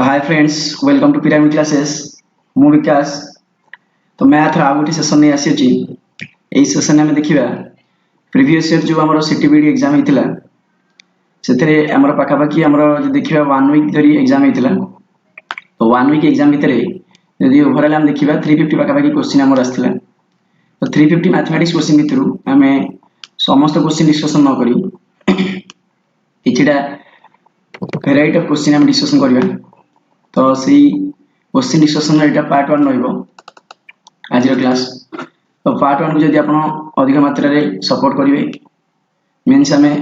Hi friends, welcome to Pyramid Classes. मु विकास। तो math रो गोटे सेशन नहीं आसी एई सेशन में देखिबा प्रीवियस ईयर जो हमर सीटीबीडी एग्जाम हेतिला सेतरे हमर पाखापाखी हमर जो देखिबा 1 वीक धरी एग्जाम हेतिला। तो 1 वीक एग्जाम भितरे यदि ओवरऑल हम देखिबा 350 पाखापाखी क्वेश्चन हमर आस्थिला। तो 350 मैथमेटिक्स क्वेश्चन भितरु हमें समस्त क्वेश्चन डिस्कशन न करी किछिटा वेराइटी ऑफ क्वेश्चन हम डिस्कशन करबा। तो सी क्वेश्चन डिस्कशन एटा पार्ट 1 रहइबो आज क्लास। तो पार्ट 1 को जदि आपण अधिक मात्रा रे सपोर्ट करिवे मींस हमें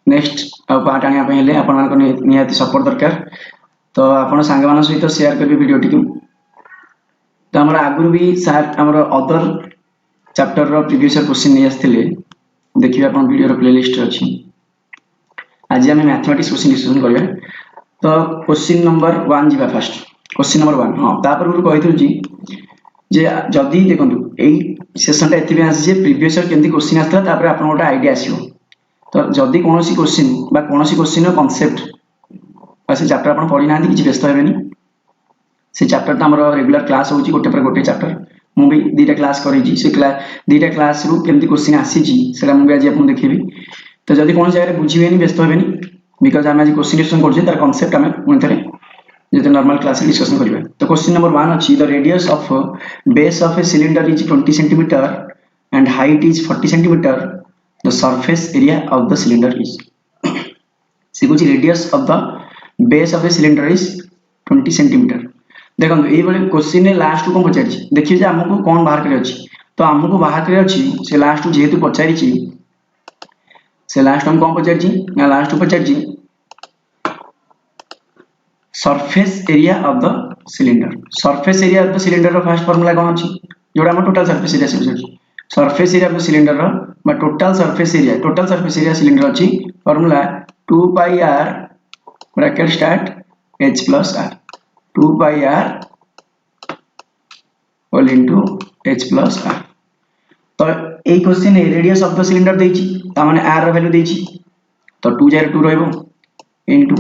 नेक्स्ट पार्ट आनिया पे हेले आपण मानको निहाती सपोर्ट दरकार। तो आपण संग मान सहित शेयर करबे वीडियो टिकु। तो हमर आगुरु भी सर हमर अदर चैप्टर रो प्रीवियस क्वेश्चन नै आस्थिले देखिबा आपण वीडियो रो प्लेलिस्ट अछि। आज हम मैथमेटिक्स क्वेश्चन डिस्कशन करबा। तो क्वेश्चन नंबर 1 जीवा फर्स्ट क्वेश्चन नंबर 1 हां तापर गुरु कहिथु जी जे जदी देखंतु एई सेशन एथि में आसी जे प्रीवियस ईयर केंति क्वेश्चन आस्था तापर आपण गोटा आईडिया आसीओ। तो जदी कोनोसी क्वेश्चन बा कोनोसी क्वेश्चन रो कांसेप्ट बा से चैप्टर आपण पढि नांती कि व्यस्त हेबेनी। से चैप्टर त हमर रेगुलर क्लास होची गोटे पर गोटे चैप्टर मु भी दीटा क्लास करै छी। से दीटा क्लास रु केंति क्वेश्चन आसी छी सेला मु भी आज आपन देखिबी। तो जदी कोन जगह बुझिबेनी व्यस्त हेबेनी बिकॉज़ हम आज क्वेश्चन डिस्कशन करछे तार कांसेप्ट हमें पुनथरे जेते नॉर्मल क्लास डिस्कशन करबा। तो क्वेश्चन नंबर 1 अछि the radius of base of a cylinder is 20 centimetre and height is 40 centimetre. The surface area of the cylinder is से कुछ radius of the base of a cylinder is 20 centimetre. देखो एई बले question ने last को पचारि छी देखिए जे हमको कोन बाहर करे अछि। तो हमको बाहर करे अछि से लास्ट जेहेतु पचारि छी से लास्ट हम कोन पचारि छी ना लास्ट पचारि छी surface area of the cylinder. Surface area of the cylinder रो फर्स्ट फार्मूला कोन अछि जोडा हम टोटल सरफेस एरिया से बुझी। Surface area of the cylinder रो बा टोटल सरफेस एरिया सिलेंडर अछि formula 2 pi r bracket start h plus r 2 pi r whole into h plus r। तो ए क्वेश्चन ए रेडियस ऑफ द सिलेंडर देछि ता माने r रो वैल्यू देछि। तो 2 0 2 रहइबो इनटू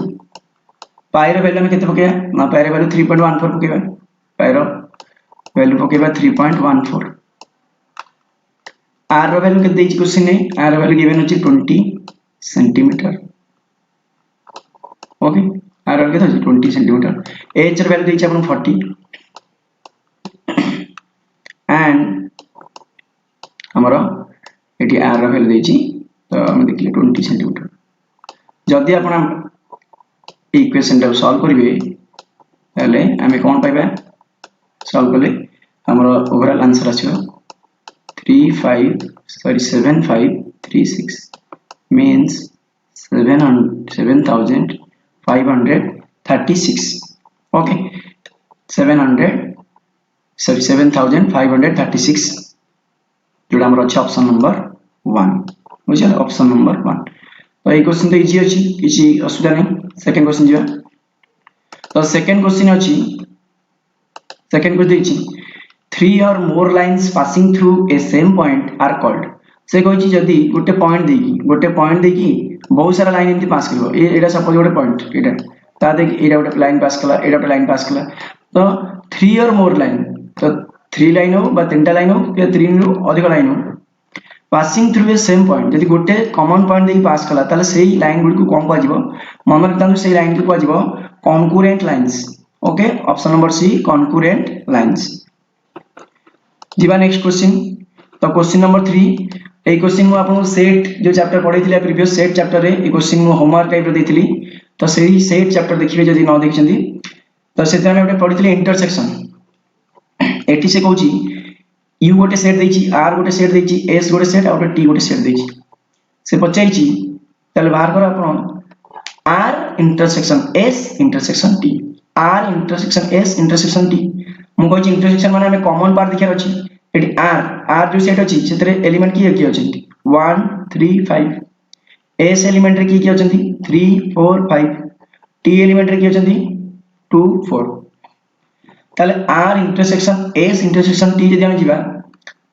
पाई रो वैल्यू में केते पकेबा ना पाई रो वैल्यू 3.14 पकेबा। पाई रो वैल्यू पकेबा 3.14। r रो वैल्यू केते देछि क्वेश्चन ने r रो वैल्यू गिवन अछि 20 सेंटीमीटर। ओके r रो केते अछि 20 सेंटीमीटर। h रो वैल्यू देछि अपन 40 एंड हमरो एटी r रो वैल्यू देछि तो हम देखिले 20 सेंटीमीटर। जदी आपण इक्वेशन टा सॉल्व करिवे ताले हमें कोन पाइबा सॉल्व करले हमरो ओवरऑल आंसर आछो 7536 means 7536। ओके 7536 जोड़ा हमर अच्छा ऑप्शन नंबर 1 बुझिया ऑप्शन नंबर 1। तो ये क्वेश्चन तो इजी अछि किछि असुविधा नहीं। सेकंड क्वेश्चन जिया। तो सेकंड क्वेश्चन अछि सेकंड क्वेश्चन देछि 3 or more lines passing through a same point are called। से कहै छी जदी गोटे पॉइंट देकी बहुत सारा लाइन एमती पास करबो एटा सपोज गोटे पॉइंट एटा ता देख एटा गोटे लाइन पास कला एटा गोटे लाइन पास कला। तो 3 or more लाइन तो 3 लाइन हो बा 3टा लाइन हो या 3 रु अधिक लाइन हो passing through a same point जदी गोटे कॉमन पॉइंट देकी पास कला ताले सेही लाइन गुडी को कोन को आजिवो मन रखतानु सेही लाइन को आजिवो concurrent lines. Okay option number C concurrent lines. जीवा नेक्स्ट क्वेश्चन। तो क्वेश्चन नंबर 3 ए क्वेश्चन मु आपन सेट जो चैप्टर पढैथिले प्रीवियस सेट चैप्टर रे ए क्वेश्चन मु होमवर्क टाइप रो देथिली। तो सेही सेट चैप्टर देखिबे जदी न देखछंती तो सेते हम एटा पढिथिले इंटरसेक्शन। एटी से कहूची u गोटे सेट देछि r गोटे सेट देछि s गोटे सेट और t गोटे सेट देछि से पचाइछि तले बाहर कर आपण r intersection s intersection t r intersection s intersection t। मु कहछि इंटरसेक्शन माने हमें कॉमन पार्ट देखिया अछि एटी r जो सेट अछि सेतरे एलिमेंट की अछि 1 3 5 s एलिमेंट रे की अछि 3 4 5 t एलिमेंट रे की अछि 2 4। ताले r intersection s intersection t जदी हम जीवा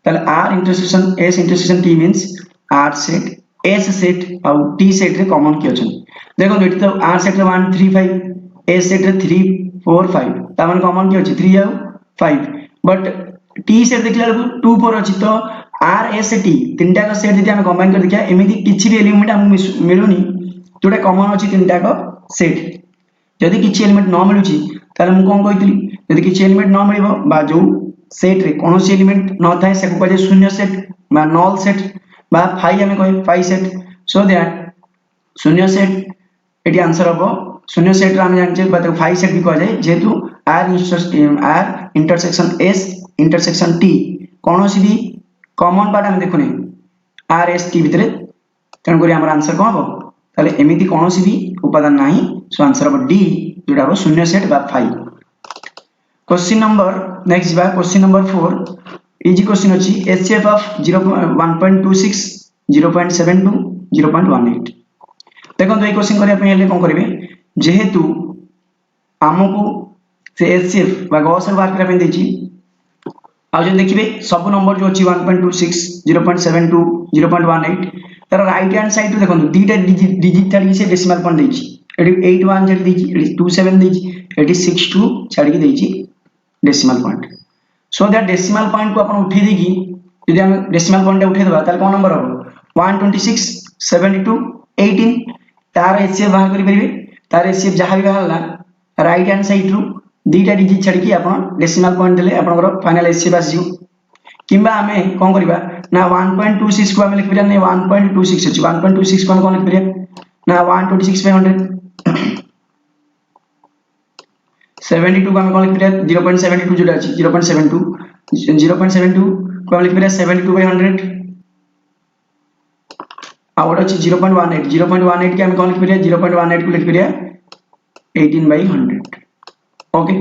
ताले r intersection s intersection t means r set s set और t सेट रे कॉमन की अछि। देखो एटी तो r सेट रे 1 3 5 ए सेट रे 3 4 5 ता माने कॉमन की अछि 3 आउ 5 बट टी सेट देखला बेलकु 2 4 अछि तो आर एस टी तीनटा का सेट जदि हम कंबाइन कर देखिया एमिति किछि भी एलिमेंट हमकु मिलुनी जोटा कॉमन अछि तीनटा का सेट जदि किछि एलिमेंट न मिलुछि ताले हम कोन कहितली जदि किछि एलिमेंट न मिलिबो बा जो सेट रे कोनोसी एलिमेंट न थाए से को कहे शून्य सेट बा नल सेट बा फाइ हमें कहे फाइ सेट सो दैट शून्य सेट एटी आंसर हबो शून्य सेट रे हम जानचे बा फाइ सेट भी कह जाय जेहेतु R intersection S intersection T कोनोसी भी कॉमन पार्ट हम देखुनी आर एस टी भितरे तेन करी हमर आंसर कोन हबो ताले एमिति कोनोसी भी उपादान नाही सो आंसर हबो डी जोटा हबो शून्य सेट बा फाइ क्वेश्चन नंबर नेक्स्ट बा क्वेश्चन नंबर 4 इजी क्वेश्चन अछि एचसीएफ ऑफ 1.26 0.72 0.18 देखो ए क्वेश्चन करिया पे हेले कोन करिवे जेहेतु हमकु से एचसीएफ बा गॉस बार करिया पे देछि आ जे देखिबे सब नंबर जो अछि 1.26 0.72 0.18 तार राइट हैंड साइड रे देखो दीटा डिजिट छाडी से डेसिमल पॉइंट देछि एडी 81 छाडी देछि एडी 27 देछि एडी 62 छाडी के देछि decimal point so that decimal point को अपन उठी देगी यदि हम डेसिमल पॉइंट उठे देबा ताले कोन नंबर हो 126 72 18 तार एचसीएफ बाहर करि परिबे तार एचसीएफ जहां भी बाहरला राइट हैंड साइड रु दीटा डिजिट छाडी कि अपन डेसिमल पॉइंट देले आपनकर फाइनल एचसीएफ आसी किंबा हमें कोन करबा ना 1.26 को हम लिख परिया नै 1.26 अछि 1.26 को हम कोन लिख परिया ना 126 पे 100 72 को हम कोन लिख परिया 0.72 जोटा अछि 0.72 को हम लिख परिया 72 by 100 आउट अछि 0.18 के हम कोन लिख परिया 0.18 को लिख परिया 18 by 100 ओके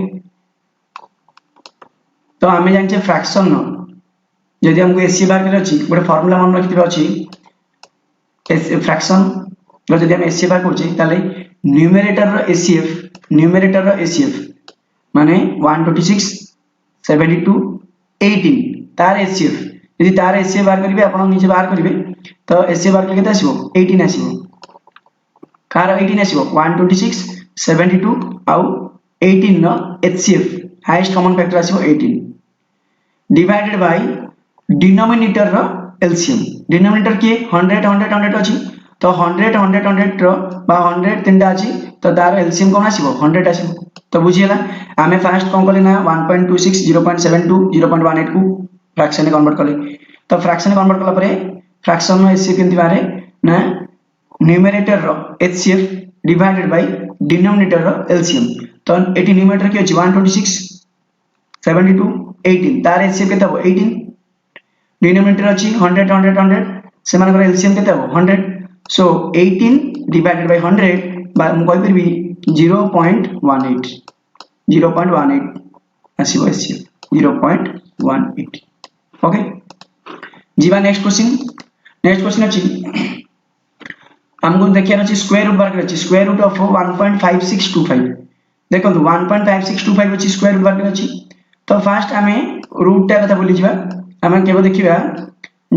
तो हमें जानचे फ्रैक्शन न यदि हमको एचसीएफ बाहर करे अछि गोटे फार्मूला मन रखिबे अछि फ्रैक्शन रो यदि हम एचसीएफ बाहर करछि ताले न्यूमरेटर रो एचसीएफ माने 126 72 18 तार एचसीएफ यदि तार एचसीएफ बाहर करिवे आपण नीचे बाहर करिवे तो एचसीएफ बाहर केते आसीबो 18 आसीबो कार 18 आसीबो 126 72 आउ 18 नो एचसीएफ हाईएस्ट कॉमन फैक्टर आसीबो 18 डिवाइडेड बाय डिनोमिनेटर रो एलसीएम डिनोमिनेटर के 100 100 100 अछि तो 100 100 100 रो बा 100 तीनटा अछि तो तार एलसीएम कोन आसीबो 100 आसीबो तो बुझियला हमें फास्ट कोन करले ना 1.26 0.72 0.18 को फ्रैक्शन में कन्वर्ट करले तो फ्रैक्शन में कन्वर्ट करला परे फ्रैक्शन नो एचसीएफ केंति बारे ना न्यूमरेटर रो एचसीएफ डिवाइडेड बाय डिनोमिनेटर रो एलसीएम तो एटी न्यूमरेटर के अछि 126 72 18 तार एचसीएफ केते हो 18 डिनोमिनेटर अछि 100 100 100 से मानकर एलसीएम केते हो 100 सो 18 डिवाइडेड बाय 100 बा हम कहि परबी 0.18 आसीबो एचसीएफ 0.18 ओके जीवा नेक्स्ट क्वेश्चन अछि हमको देखिया अछि स्क्वायर रूट बार अछि स्क्वायर रूट ऑफ 1.5625 देखो 1.5625 अछि स्क्वायर रूट बार अछि तो फास्ट हमें रूट टा कथा बोली जिबा हमें केबो देखिबा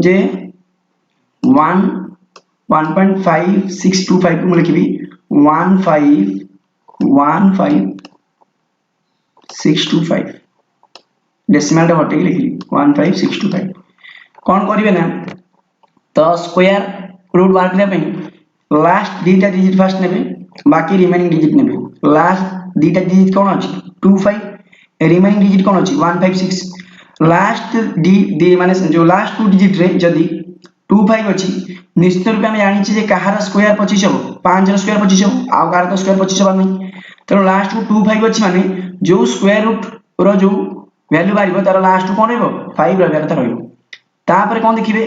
जे 1.5625 को लिखबी 15625 डेसिमल टा हटे लिखली 15625 कौन करिवे ना तो स्क्वायर रूट बार करने पे लास्ट दीटा डिजिट फास्ट नेबे बाकी रिमेनिंग डिजिट नेबे लास्ट दीटा डिजिट कौन अछि 25 रिमेनिंग डिजिट कौन अछि 156 लास्ट डी माने जो लास्ट टू डिजिट रे जदी 25 अछि निश्चित रूप में जानि छी जे कहार स्क्वायर 25 हो 5 रो स्क्वायर 25 हो आ कार तो स्क्वायर 25 हो नहीं तो लास्ट को 25 अछि माने जो स्क्वायर रूट रो जो वैल्यू बारिबो तार लास्ट को कोन रहबो 5 रहबा कथा रहबो तापर कोन देखिबे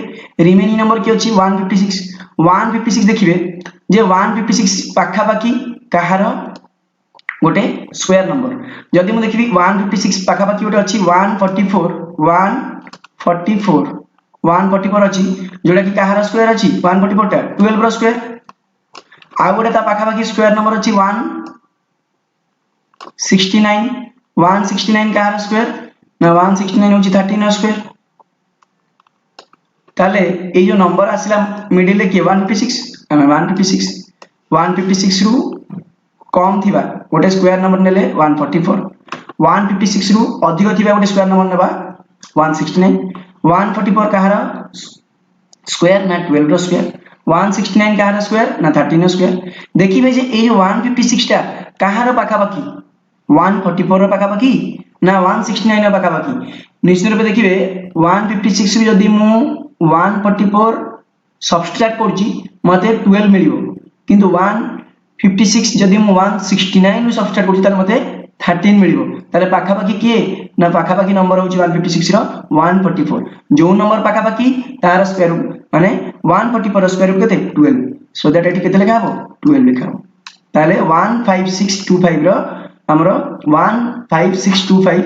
रिमेनिंग नंबर के अछि 156 देखिबे जे 156 पाखा बाकी कहार गोटे स्क्वायर नंबर जदि मु देखिबी 156 पाखा बाकी गोटे अछि 144 अछि जोटा कि कहार स्क्वायर अछि 144 टा 12 रो स्क्वायर आ गोटे ता पाखा बाकी स्क्वायर नंबर अछि 169 कहार स्क्वायर ना 169 होछि 13 रो स्क्वायर ताले ए जो नंबर आसिला मिडिल के 156 हमें 156 रु कम थिबा गोटे स्क्वायर नंबर नेले 144 156 रु अधिक थिबा गोटे स्क्वायर नंबर नेबा 169 144 कहार स्क्वायर ना 12 रो स्क्वायर 169 कहार स्क्वायर ना 13 रो स्क्वायर देखिबे जे ए 156 टा कहार पाखापाखी 144 रो पाखापाखी ना 169 रो पाखापाखी निश्चित रूप देखिबे 156 रु जदी मु 144 सब्सट्रैक्ट करछि मते 12 मिलिबो किंतु 156 जदी मु 169 रु सब्सट्रैक्ट करछि ताले मते 13 मिलिबो ताले पाखापाखी किए ना पाखापाखी नंबर होछि 156 रो 144 जो नंबर पाखापाखी तार स्क्वायर माने 144 रो स्क्वायर केते 12 सो दैट एटी केते लिखा हबो 12 लिखा हबो ताले 15625 रो हमरो 15625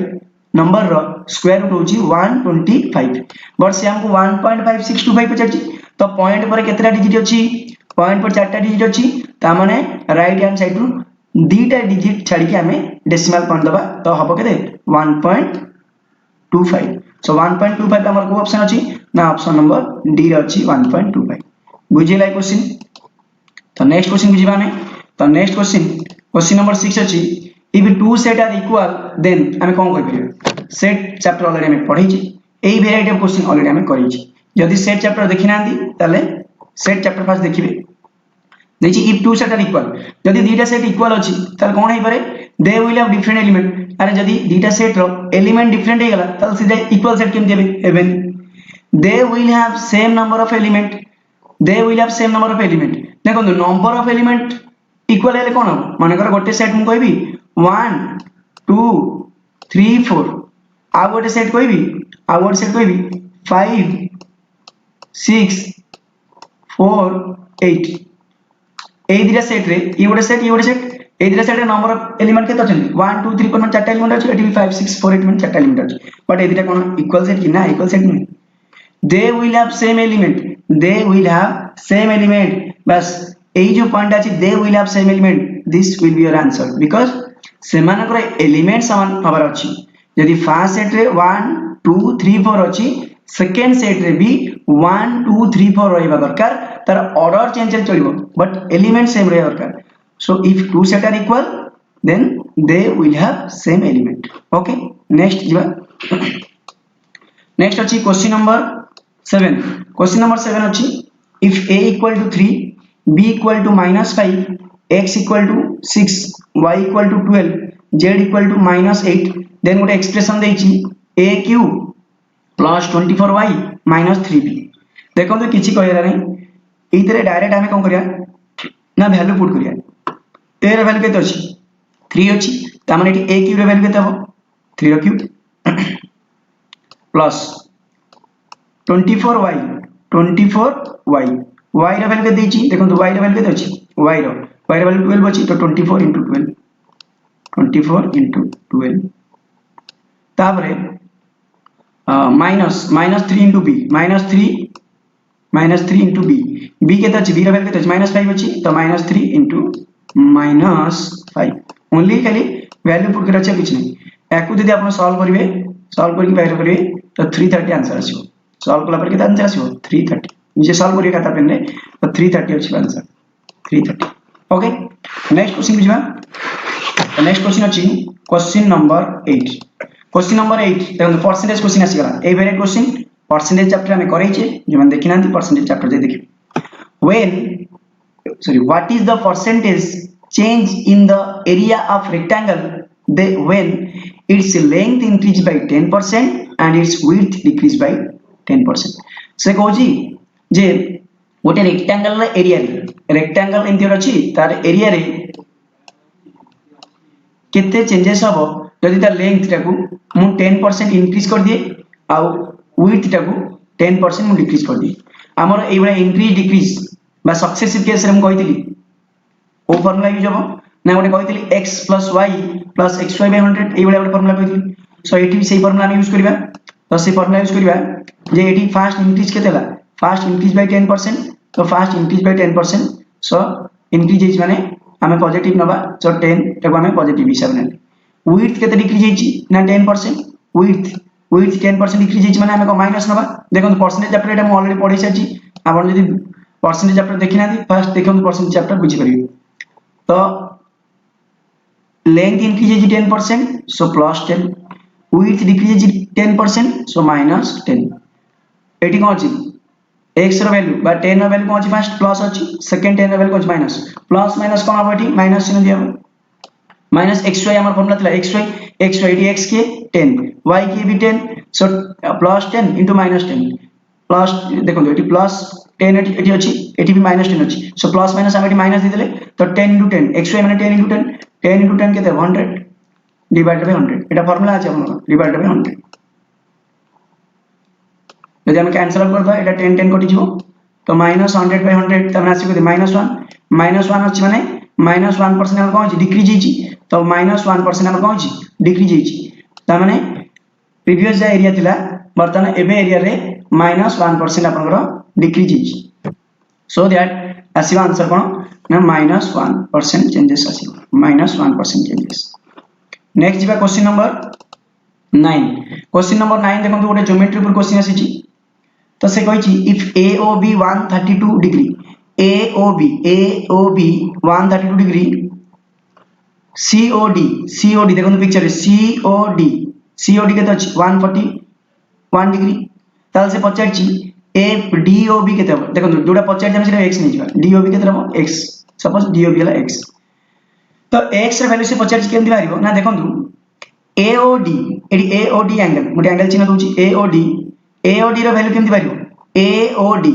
नंबर रो स्क्वायर रूट होची 125 बट से हमको 1.5625 पचाची तो पॉइंट पर केतरा डिजिट अछि पॉइंट पर चारटा डिजिट अछि ता माने राइट हैंड साइड रु दीटा डिजिट छाडी के हमें डेसिमल पॉइंट दबा तो हबो केते 1.25 सो 1.25 हमर को ऑप्शन अछि ना ऑप्शन नंबर डी रे अछि 1.25 बुझिला क्वेश्चन तो नेक्स्ट क्वेश्चन बुझिबा हमें तो नेक्स्ट क्वेश्चन नंबर 6 अछि if two set are equal then हमें कोन कहि परियो सेट चैप्टर ऑलरेडी हमें पढै छी एई वेराइटी ऑफ क्वेश्चन ऑलरेडी हमें करै छी यदि सेट चैप्टर देखि नांदी ताले सेट चैप्टर फास्ट देखिबे देखि if two set are equal यदि दीटा सेट इक्वल अछि ताले कोन हे पारे they will have different element अरे यदि दीटा सेट रो एलिमेंट डिफरेंट हे गला ताले सीधे इक्वल सेट केम देबे heaven they will have same number of element देखो नंबर ऑफ एलिमेंट इक्वल हेले कोन माने कर गोटे सेट मु कहबी 1 2 3 4 आ गोटे सेट कहबी 5 6 4 8 ए दिरा सेट रे ई गोटे सेट ए दिरा सेट रे नंबर ऑफ एलिमेंट केते अछन 1 2 3 4 मान चारटा एलिमेंट अछि एटी 5 6 4 8 मान चारटा एलिमेंट अछि बट ए दिरा कोन इक्वल सेट कि ना इक्वल सेट नहीं they will have same element बस ए जो पॉइंट अछि they will have same element this will be your answer because सेमानकर एलिमेंट समान हबार अछि यदि फर्स्ट सेट रे 1 2 3 4 अछि सेकंड सेट रे भी 1 2 3 4 रहबा दरकार तार ऑर्डर चेंज चलिबो बट एलिमेंट सेम रहबा दरकार so if two set are equal then they will have same element okay next जिबा नेक्स्ट अछि क्वेश्चन नंबर 7 क्वेश्चन नंबर 7 अछि if a equal to 3 b equal to -5 x equal to 6 y equal to 12 z equal to -8 then गोटे expression देछि aq plus 24y minus 3b देखो तो किछि कहला नै एइतरे डायरेक्ट हमें कोन करिया ना वैल्यू पुट करिया a रे वैल्यू केते अछि 3 अछि त माने एटी aq रे वैल्यू केते हो 3 रो क्यूब प्लस 24y y रे वैल्यू केते छि देखो तो y रे वैल्यू केते अछि y रो वैल्यू 12 अछि तो 24 * 12 ताबरे minus 3 into b -3 into b केते अछि b रे वैल्यू केते अछि -5 अछि तो -3 into -5 ओनली खाली वैल्यू पुट कर अछि किछ नै याकू यदि आपण सॉल्व करके बाहर करिवे तो 330 आंसर आसीबो सॉल्व कला पर केते आंसर आसीबो 330 नीचे सॉल्व करिए खाता पेन रे तो 330 अछि आंसर 330 ओके नेक्स्ट क्वेश्चन बुझबा नेक्स्ट क्वेश्चन अछि क्वेश्चन नंबर 8 देखो परसेंटेज क्वेश्चन आसी गला a very question percentage chapter में करै छै जे मन देखि नांती परसेंटेज चैप्टर जे देखि what is the percentage change in the area of rectangle when its length increase by 10% and its width decrease by 10% से कहूची जे गोटे रेक्टेंगल एरिया रेक्टेंगल एंती अछि तार एरिया रे केते चेंजेस हबो यदि तार लेंथ टाकू मु 10% इंक्रीज कर दिए आ विड्थ टाकू 10% मु डिक्रीज कर दिए हमर एई बडा इंक्रीज डिक्रीज बा सक्सेसिव केस रे हम कहितली ओ फार्मूला यूज हबो ना गोटे कहितली x + y + xy / 100 एई बडा गोटे फार्मूला कहितली सो एटी सेही फार्मूला हम यूज करिबा तो से फार्मूला यूज करिबा जे एटी फास्ट इंक्रीज केतेला फास्ट इंक्रीज बाय 10% तो first increase by 10% so increase is माने हमें पॉजिटिव नबा सो 10 ताको हमें पॉजिटिव हिसाब ने विड्थ केते डिक्रीज हिची ना 10% विड्थ 10% डिक्रीज हिची माने हमें को माइनस नबा देखो परसेंटेज चैप्टर एटा हम ऑलरेडी पढै छछि आपण यदि परसेंटेज चैप्टर देखि नाथि फर्स्ट देखो परसेंटेज चैप्टर बुझी परिबे तो length increases 10%, so plus 10, width decreases 10%, so minus 10. Eighty कौन अच्छी x रो वैल्यू बा 10 रो वैल्यू कौन अच्छी फर्स्ट प्लस अच्छी सेकंड 10 रो वैल्यू कौन अच्छी माइनस प्लस माइनस कौन हम एटी माइनस चिन्ह दिया माइनस xy हमर फॉर्मूला थिला xy एटी x के 10 y के भी 10 so plus 10 into minus 10 plus देखो एटी प्लस 10 एटी अच्छी एटी भी माइनस 10 अच्छी सो प्लस माइनस हम एटी माइनस दे देले तो 10 into 10 xy माने 10 into 10 10 into 10 केते 100 डिवाइडेड बाय 100 एटा फार्मूला আছে हमर डिवाइडेड बाय 100 যদি আমি ক্যান্সেল করবা এটা 10 10 কটি যাব তো -100/100 তাহলে আসি কত -1 ଅଛି মানে -1% हम कोन डिक्रीज हिची तो -1% हम कोन डिक्रीज हिची ता माने प्रीवियस जा एरिया थिला वर्तमान एबे एरिया रे -1% आपनकर डिक्रीज हिची सो दैट आसीबा आंसर कोन ना -1% चेंजेस आसी -1% चेंजेस नेक्स्ट जिबा क्वेश्चन नंबर 9 क्वेश्चन नंबर 9 देखंतु गोटे ज्योमेट्री पर क्वेश्चन आसीची तो से कहिची if AOB 132 degree AOB 132 degree COD देखो पिक्चर COD केते अछि 141 डिग्री ताल से पचारची DOB केते हो देखो जोडा पचारची हम सेटा x नै जिबा DOB केते रहबो x सपोज DOB हला x तो x रे वैल्यू से पचारची केमति बारिबो ना देखो AOD एडी AOD एंगल मोटे एंगल चिन्ह दोची AOD रो वैल्यू केमति बारिबो AOD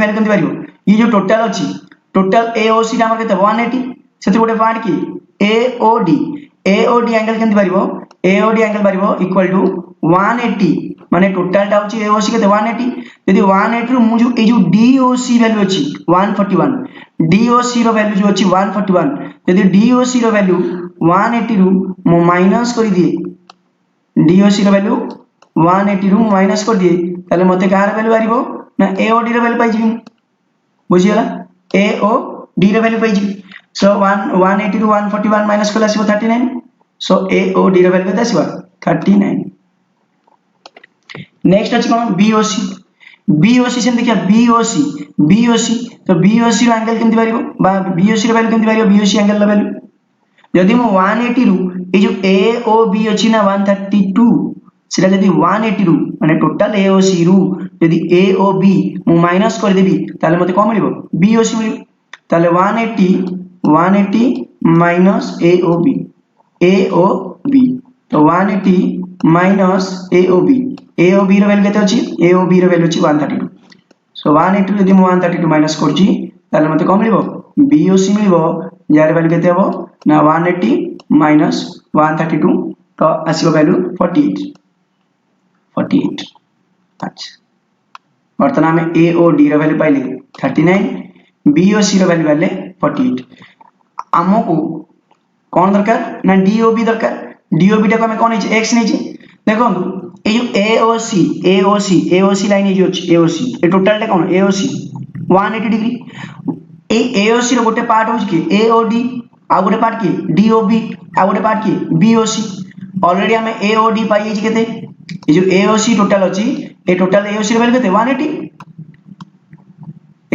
वैल्यू केमति बारिबो ये जो टोटल अछि टोटल AOC रा हमर केते 180 सेते गोटे पार्ट की AOD एंगल केमति बारिबो AOD एंगल बारिबो इक्वल टू 180 माने टोटल टा अछि AOC केते 180 यदि 180 रो मु जो ए जो DOC वैल्यू अछि 141 DOC रो वैल्यू जो अछि 141 यदि DOC रो वैल्यू 180 रो मु माइनस कर दिए DOC रो वैल्यू 180 रो माइनस कर दिए ताले मते कार वैल्यू बारिबो ना AOD रो वैल्यू पाइ जिबी बुझियला AOD रो वैल्यू पाइ जिबी सो 180 रो 141 माइनस कला आसीबो 39 सो AOD रो वैल्यू केते आसीबो 39 नेक्स्ट अछि कोन BOC से देखिया BOC तो BOC रो एंगल केमति बारिबो बा BOC रो वैल्यू केमति बारिबो BOC एंगल रो वैल्यू यदि मु 180 रो ए जो AOB अछि ना 132 सेटा यदि 180 रू माने टोटल AOC रू यदि AOB मु माइनस कर देबी ताले मते कोन मिलिबो BOC मिलिबो ताले 180 माइनस AOB तो 180 माइनस AOB रो वैल्यू केते अछि AOB रो वैल्यू अछि 132 सो 180 यदि मु 132 माइनस करछि ताले मते कोन मिलिबो BOC मिलिबो यार वैल्यू केते हबो ना 180 माइनस 132 तो आसीबो वैल्यू 48 अच्छा वर्तमान में AOD रो वैल्यू पाइले 39 BOC रो वैल्यू पाइले 48 हमको कौन दरकार ना DOB दरकार DOB टा को हम कौन है x नहीं देखो ए जो AOC लाइन ये जो AOC ए टोटल टा कौन AOC 180 डिग्री ए AOC रो गोटे पार्ट हो कि AOD आ गोटे पार्ट की DOB आ गोटे पार्ट की BOC ऑलरेडी हमें AOD पाई जे केते ये जो AOC टोटल अछि ए टोटल AOC रो वैल्यू केते 180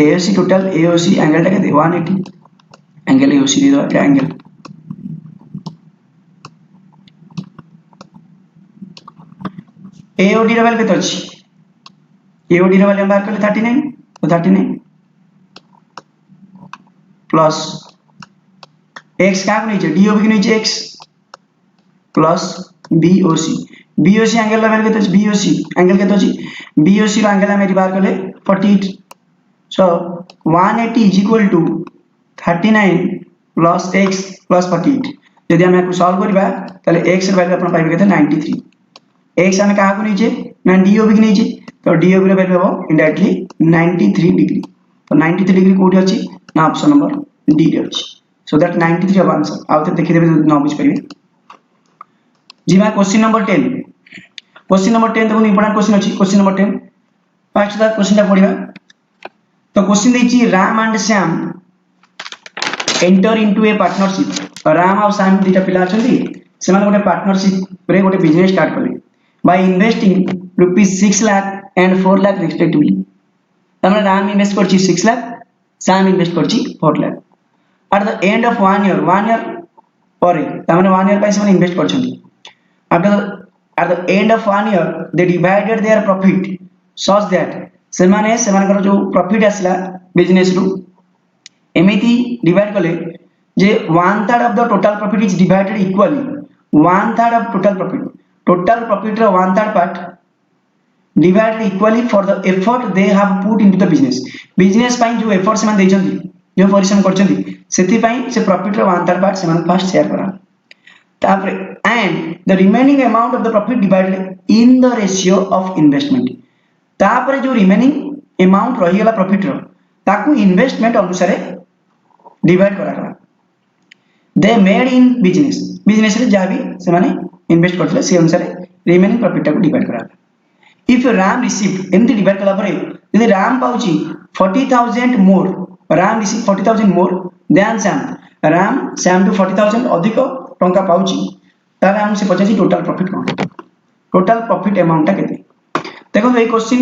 AOC टोटल AOC एंगल टा केते 180 एंगल AOC दे दो एंगल AOD रो वैल्यू केते अछि AOD रो वैल्यू हम बाहर करले 39 तो 39 प्लस x का को नीचे DOB के नीचे x प्लस BOC एंगल रो वैल्यू केते अछि BOC एंगल केते अछि BOC रो एंगल हम बाहर करले 48 so 180 is equal to 39 plus x plus 48 यदि हम एकु सॉल्व करबा तले x रो वैल्यू अपन पाइबे केते 93 x हम कहा को नीचे ना DOB के नीचे तो DOB रो वैल्यू हो इंडायरेक्टली 93 डिग्री तो 93 डिग्री कोठी अछि ना ऑप्शन नंबर डी रे अछि सो दैट 93 अब आंसर आउते देखि देबे न बुझ पाइबे जीवा क्वेश्चन नंबर 10 देखो इंपोर्टेंट क्वेश्चन अछि क्वेश्चन नंबर 10 फर्स्ट दा क्वेश्चन ता पढिबा तो क्वेश्चन देछि Ram and Shyam enter into a partnership Ram और श्याम दुटा पिला अछंती से माने गोटे पार्टनरशिप रे गोटे बिजनेस स्टार्ट करले by investing ₹6 lakh and 4 lakh respectively तमने राम इन्वेस्ट करछि 6 लाख श्याम इन्वेस्ट करछि 4 lakh at the end of 1 year पर तामाने 1 ईयर से इन्वेस्ट कर at the end of 1 year they divided their profit such that सेमाने जो प्रॉफिट आसला बिजनेस रु एमिति डिवाइड कले जे 1/3 of the total profit is divided equally 1/3 of total profit रो 1/3 part divided equally for the effort they have put into the business पाई जो एफर्ट से मान देछंती जो परिश्रम करछंती सेति पाई से प्रॉफिट रो 1/3 पार्ट से मान फर्स्ट शेयर करा तापरे and the remaining amount of the profit divided in the ratio of investment तापरे जो remaining amount रही गला प्रॉफिट रो ताकू इन्वेस्टमेंट अनुसार डिवाइड करा गला they made in बिजनेस रे जहाँ भी से माने इन्वेस्ट करथले से अनुसार रिमेनिंग प्रॉफिट टाकू डिवाइड करा गला if RAM received एमती डिवाइड कला परे यदि RAM पाउची 40000 more RAM receive 40000 more than Sam to 40000 अधिक टंका पाउची ताले हम से पचासी टोटल प्रॉफिट कोन टोटल प्रॉफिट अमाउंट ता केते देखो ए क्वेश्चन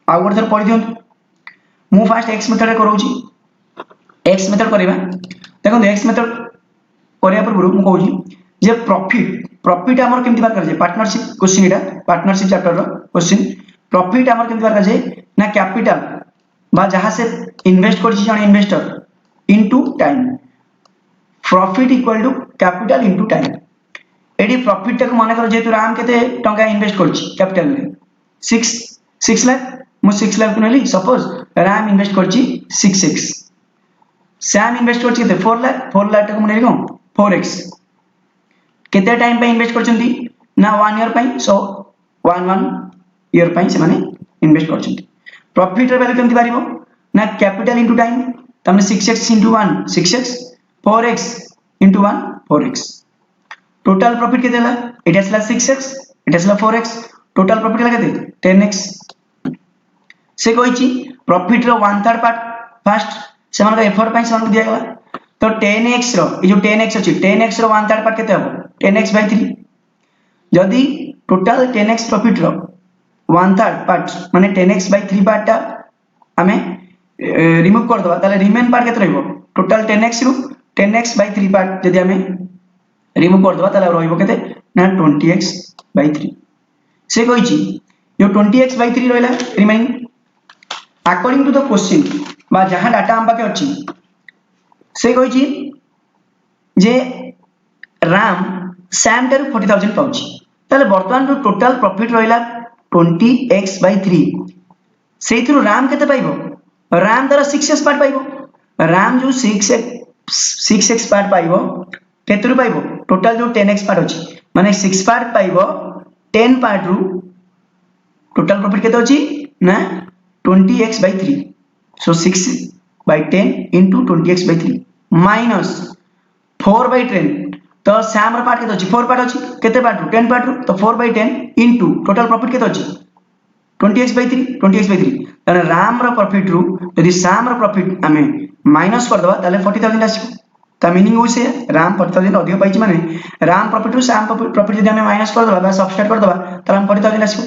आ गोटे थर पढि दियौ मु फास्ट x मेथड रे करूची x मेथड करबा देखो x मेथड करिया पर मु कहूची जे प्रॉफिट हमर केमति बार कर जे पार्टनरशिप क्वेश्चन एटा पार्टनरशिप चैप्टर रो क्वेश्चन प्रॉफिट हमर केमति बार कर जे ना कैपिटल बा जहां से इन्वेस्ट करची जण investor into time profit equal to capital into time एडी प्रॉफिट तक माने कर जेतु राम केते टंका इन्वेस्ट करछि कैपिटल में 6 लाख मु 6 लाख नली सपोज राम इन्वेस्ट करछि 6x सैम इन्वेस्ट करछि केते 4 लाख तक मु नेली कोन 4x केते टाइम पे इन्वेस्ट करछंती ना 1 ईयर पई सो 1 ईयर पई से माने इन्वेस्ट करछंती प्रॉफिट रे वैल्यू केमति बारिबो ना कैपिटल इनटू टाइम तमने 6x into 1 6x 4x into 1 4x total profit केते हला एटा हला 6x एटा हला 4x टोटल प्रॉफिट हला केते 10x से कहिची प्रॉफिट रो 1/3 पार्ट फर्स्ट से मन एफर्ट पई से मन दिया गला तो 10x रो ए जो 10x अछि 10x रो 1/3 पार्ट केते हबो 10x/3 जदी टोटल 10x प्रॉफिट रो 1/3 पार्ट माने 10x/3 पार्ट ता हमें रिमूव कर दबा ताले रिमेन पार्ट केते रहबो टोटल 10x रो 10x/3 पार्ट जदी हमें रिमूव कर दबा ताले रहइबो केते ना 20x/3 से कहिची जो 20x/3 रहला remaining according to the question बा जहां डाटा हम पाके अछि से कहिची जे राम सैम टर 40000 पाउची ताले वर्तमान जो टोटल प्रॉफिट रहला 20x/3 सेइथरो राम केते पाइबो राम तार 6x पार्ट पाइबो राम जो 6x पार्ट पाइबो केतरु पाइबो टोटल जो 10x पार्ट अछि माने 6 पार्ट पाइबो 10 पार्ट रु टोटल प्रॉफिट केते अछि ना 20x/3 सो 6/10 into 20x/3 माइनस 4/10 तो सैम रो पार्ट केते अछि 4 पार्ट अछि केते पार्ट रु 10 पार्ट रु तो 4/10 into टोटल प्रॉफिट केते अछि 20x/3 तने राम रो प्रॉफिट रु यदि सैम रो प्रॉफिट हमें माइनस कर दबा ताले 40000 आसी ता मीनिंग होइसे राम 40000 अधिक पाइछि माने राम प्रॉफिट रु सैम प्रॉफिट यदि हमें माइनस कर दबा बा सबट्रैक्ट कर दबा ताले हम 40000 आसीबो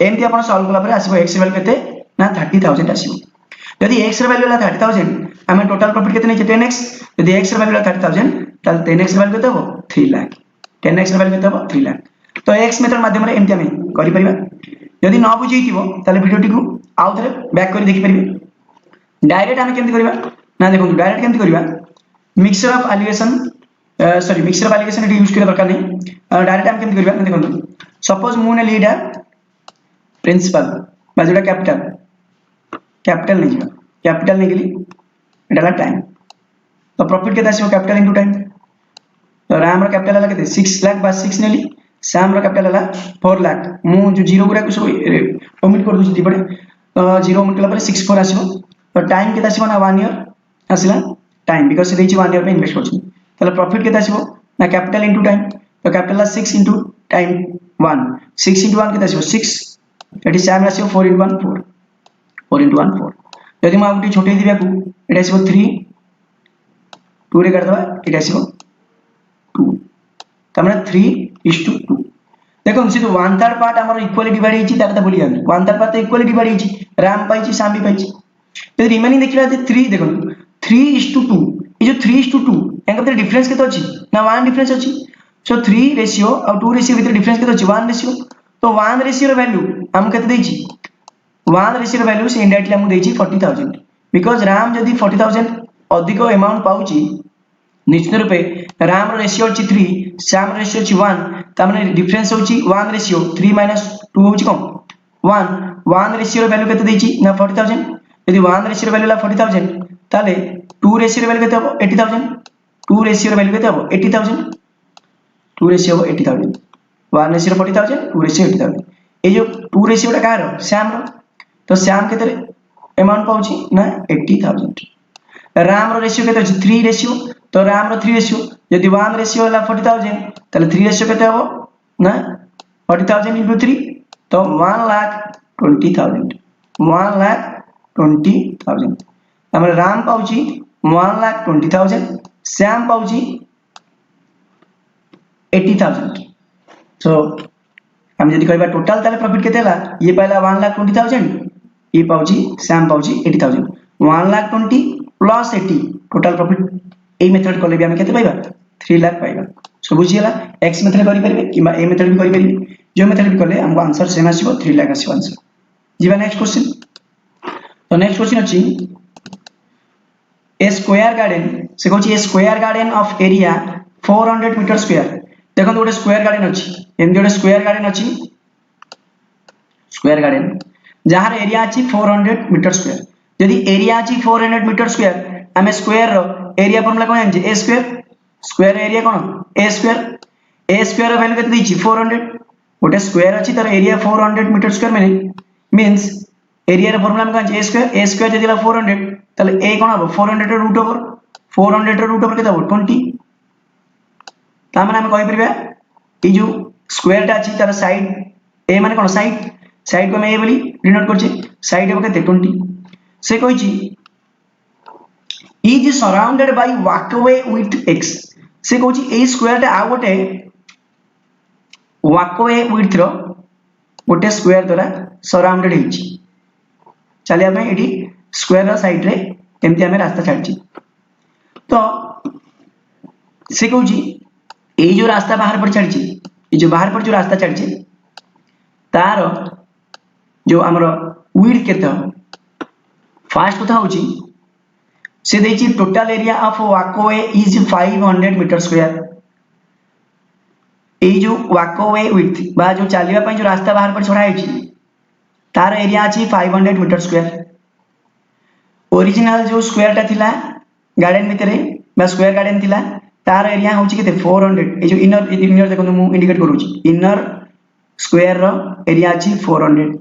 एमति आपण सॉल्व कला परे आसीबो x वैल्यू केते ना 30000 आसीबो यदि x रो वैल्यू ला 30000 हमें टोटल प्रॉफिट केते नै 10x यदि x रो वैल्यू ला 30000 ताले 10x वैल्यू केते हो 3 लाख 10x रो वैल्यू केते हो 3 लाख तो x मेथड माध्यम रे एमति हमें करि परिबा यदि न बुझीथिबो ताले वीडियो टिकु आउ थरे बैक करि देखि परिबे डायरेक्ट हमें केमति करिबा ना देखो डायरेक्ट केमति करिबा मिक्सचर ऑफ एलिगेशन यूज करे दरकार नहीं डायरेक्ट हम केमति करिबा देखो सपोज मु ने लीडा प्रिंसिपल बा जोटा कैपिटल नहीं जीवा कैपिटल नहीं गेली एटाला टाइम तो प्रॉफिट केता आसीबो कैपिटल इनटू टाइम तो राम रो कैपिटल हला केते 6 लाख बा 6 नेली सैम रो कैपिटल हला 4 लाख मु जो जीरो गुरा को ओमिट कर दूची पड़े जीरो ओमिट कला पर 64 आसीबो तो टाइम केता आसीबो ना 1 ईयर आसीला टाइम बिकॉज़ से देछि 1 ईयर पे इन्वेस्ट करछि तले प्रॉफिट केता आसीबो ना कैपिटल इनटू टाइम तो कैपिटल 6 इनटू टाइम 1 6 इनटू 1 केता आसीबो 6 एटी सैम आसीबो 4 इनटू 1 4 4 इनटू 1 4 यदि मा गुटी छोटे दिबा को एटा आसीबो 3 2 रे कर दबा एटा आसीबो 2 तमरा 3:2 देखो से तो 1/3 पार्ट हमर इक्वली डिवाइड हिची ताकता बोली हम 1/3 पार्ट तो इक्वली डिवाइड हिची राम पाइची सैम भी पाइची तो रिमेनिंग देखिला 3 देखो 3:2 ये जो 3:2 एंक भीतर डिफरेंस केते अछि ना 1 डिफरेंस अछि सो 3 रेशियो और 2 रेशियो भीतर डिफरेंस केते अछि 1 रेशियो तो 1 रेशियो रो वैल्यू हम केते देछि 1 रेशियो रो वैल्यू से इनडायरेक्टली हम देछि 40000 बिकॉज़ RAM जदी 40000 अधिक अमाउंट पाउछि निश्चित रूपे RAM रो रेशियो अछि 3 SAM रो रेशियो अछि 1 त माने डिफरेंस होछि 1 रेशियो 3 - 2 होछि कम 1 रेशियो रो वैल्यू केते देछि ना 40000 यदि 1 रेशियो रो वैल्यू ला 40000 ताले 2 रेशियो रो वैल्यू केते हो 80000 2 रेशियो रो वैल्यू केते हो 80000 2 रेशियो हो 80000 1 रेशियो 40000 2 रेशियो 80000 ए जो 2 रेशियो टा कार SAM रो तो SAM केते अमाउंट पाउछि ना 80000 RAM रो रेशियो केते अछि 3 रेशियो तो RAM रो 3 रेशियो यदि 1 रेशियो ला 40000 ताले 3 रेशियो केते हो ना 40000 * 3 तो 1,20,000 1,20,000 हमर RAM पाउछि 1,20,000 SAM पाउछि 80,000 सो हम यदि कहबा टोटल ताले प्रॉफिट केते ला ये पहला 1,20,000 ये पाउछि SAM पाउछि 80,000 1,20,000 plus 80 total profit a method कोले भी हम केते पाइबा 3 लाख पाइबा सो बुझियला x मेथड करि परिबे किबा ए मेथड भी करि परिबे जो मेथड भी कोले हमको आंसर सेम आसीबो 3 लाख आसीबो आंसर जीवा नेक्स्ट क्वेश्चन तो नेक्स्ट क्वेश्चन अछि ए स्क्वायर गार्डन से कहछि a square garden of area 400 metre square देखो गोटे स्क्वायर गार्डन अछि एमडी गोटे स्क्वायर गार्डन अछि स्क्वायर गार्डन जहार एरिया अछि 400 मीटर स्क्वायर यदि एरिया अछि 400 मीटर स्क्वायर हमें स्क्वायर रो एरिया फॉर्मूला कोन जानछि a स्क्वायर स्क्वायर एरिया कोन a स्क्वायर रो वैल्यू केते दिछि 400 गोटे स्क्वायर अछि तर एरिया 400 मीटर स्क्वायर माने मींस एरिया रो फॉर्मूला हम जानछि a स्क्वायर जदि 400 ताले a कोन हो 400 रो रूट ओवर 400 रो रूट ओवर केते हो 20 ता माने हम कहि परबा ई जो स्क्वायर टा अछि तार साइड a माने कोन साइड को हम a बोली डिनोट करछि साइड हो केते 20 से कहिछि is surrounded by walkway with x से कहछि ए स्क्वायर टा आ गोटे walkway width रो गोटे स्क्वायर द्वारा सराउंडेड हिची चलिया में एडी स्क्वायर रो साइड रे एमति हमें रास्ता छाडछि तो से कहछि ए जो रास्ता बाहर पर छाडछि ए जो बाहर पर जो रास्ता छाडछि तार जो हमरो width केते फर्स्ट कथा होछि से देछि total area of walkway is 500 metre square ए जो walkway width बा जो चलिबा पई जो रास्ता बाहर पर छोड़ा हैछि तार एरिया अछि 500 मीटर स्क्वायर ओरिजिनल जो स्क्वायर टा थिला गार्डन भितरे बा स्क्वायर गार्डन थिला तार एरिया होछि केते 400 ए जो इनर देखो मु इंडिकेट करूछि इनर स्क्वायर रो एरिया अछि 400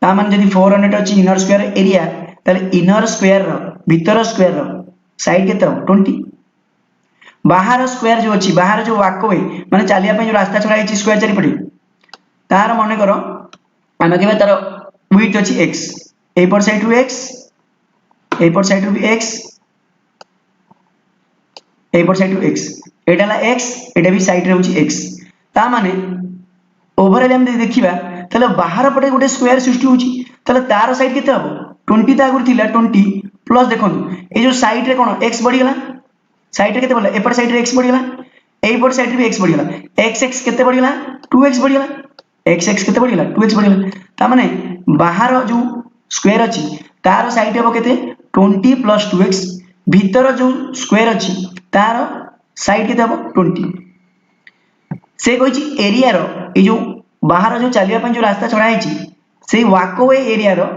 ता मान जदि 400 अछि इनर स्क्वायर एरिया ताले इनर स्क्वायर रो भीतर स्क्वायर रो साइड केते 20 बाहर स्क्वायर जो अछि बाहर जो walkway माने चालिया पे जो रास्ता छोड़ा है स्क्वायर चारि पड़ी तार माने करो हम केबे तार width अछि x ए पर साइड टू x ए पर साइड टू x ए पर side to x Etah La x एटा भी साइड रे होछि x ता माने ओवरऑल हम देखिबा तले बाहर पटे गोटे स्क्वायर सृष्टि होछि तले तार साइड केते हबो 20 ता आगुर थिला 20 प्लस देखो ए जो साइड रे कोन x बढ़ी गेला साइड रे केते बढ़ला एपर साइड रे x बढ़ी गेला ए पर साइड रे भी x बढ़ी गेला x केते बढ़ी गेला 2x बढ़ी गेला x केते बढ़ी गेला 2x बढ़ी गेला ता माने बाहर जो स्क्वायर अछि तार साइड हेबो केते 20 प्लस 2x भीतर जो स्क्वायर अछि तार साइड केते हेबो 20 से कहिछि एरिया रो ए जो बाहर जो चलिया पई जो रास्ता छोड़ा हैछि सेही walkway एरिया रो